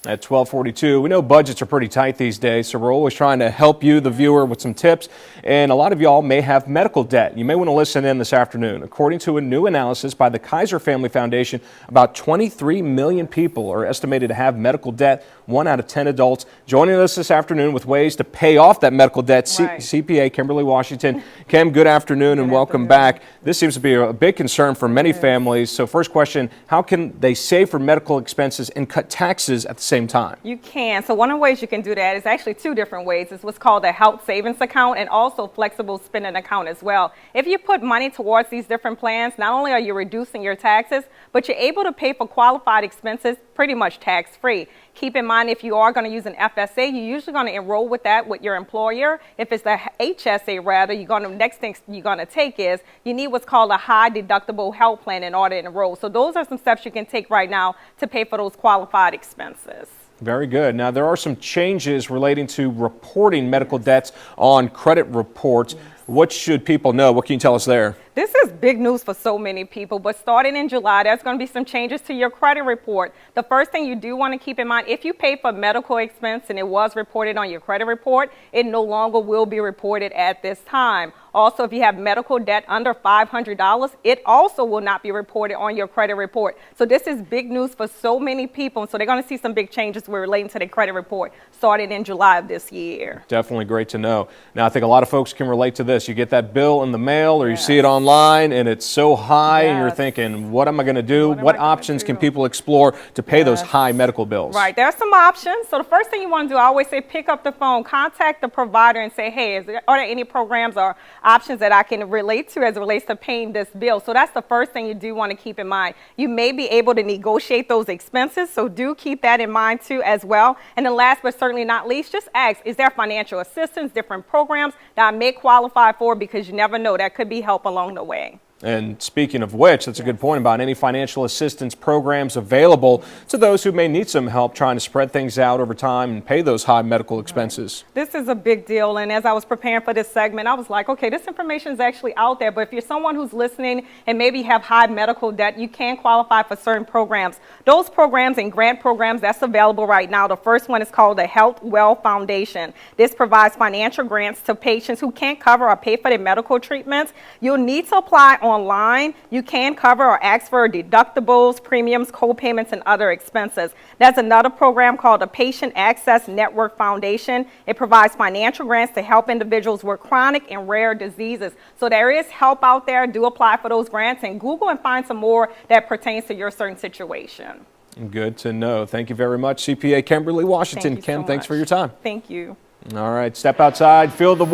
At 12:42, we know budgets are pretty tight these days, so we're always trying to help you, the viewer, with some tips. And a lot of y'all may have medical debt. You may want to listen in this afternoon. According to a new analysis by the Kaiser Family Foundation, about 23 million people are estimated to have medical debt, 1 out of 10 adults. Joining us this afternoon with ways to pay off that medical debt, CPA Kimberly Washington. Kim, good afternoon and welcome back. This seems to be a big concern for many families. So first question, how can they save for medical expenses and cut taxes at the same time? You can. So one of the ways you can do that is actually 2 different ways. It's what's called a health savings account and also flexible spending account as well. If you put money towards these different plans, not only are you reducing your taxes, but you're able to pay for qualified expenses pretty much tax-free. Keep in mind, if you are going to use an FSA, you're usually going to enroll with that with your employer. If it's the HSA, rather, next thing you're going to take is you need what's called a high deductible health plan in order to enroll. So those are some steps you can take right now to pay for those qualified expenses. Very good. Now, there are some changes relating to reporting medical debts on credit reports. What should people know? What can you tell us there? This is big news for so many people, but starting in July, there's going to be some changes to your credit report. The first thing you do want to keep in mind, if you pay for medical expense and it was reported on your credit report, it no longer will be reported at this time. Also, if you have medical debt under $500, it also will not be reported on your credit report. So this is big news for so many people. So they're going to see some big changes relating to their credit report starting in July of this year. Definitely great to know. Now, I think a lot of folks can relate to this. You get that bill in the mail or you see it online and it's so high and you're thinking, what am I going to do? What options can people explore to pay those high medical bills? Right. There are some options. So the first thing you want to do, I always say, pick up the phone, contact the provider and say, hey, are there any programs or options that I can relate to as it relates to paying this bill? So that's the first thing you do want to keep in mind. You may be able to negotiate those expenses, so do keep that in mind too as well. And then last but certainly not least, just ask, is there financial assistance, different programs that I may qualify for, because you never know, that could be help along the way. And speaking of which, that's a good point about any financial assistance programs available to those who may need some help trying to spread things out over time and pay those high medical expenses. This is a big deal, and as I was preparing for this segment, I was like, okay, this information is actually out there, but if you're someone who's listening and maybe have high medical debt, you can qualify for certain programs. Those programs and grant programs that's available right now, the first one is called the Health Well Foundation. This provides financial grants to patients who can't cover or pay for their medical treatments. You'll need to apply online. You can cover or ask for deductibles, premiums, co-payments, and other expenses. There's another program called the Patient Access Network Foundation. It provides financial grants to help individuals with chronic and rare diseases. So there is help out there. Do apply for those grants and Google and find some more that pertains to your certain situation. Good to know. Thank you very much, CPA Kimberly Washington. Kim, thanks for your time. Thank you. All right, step outside, feel the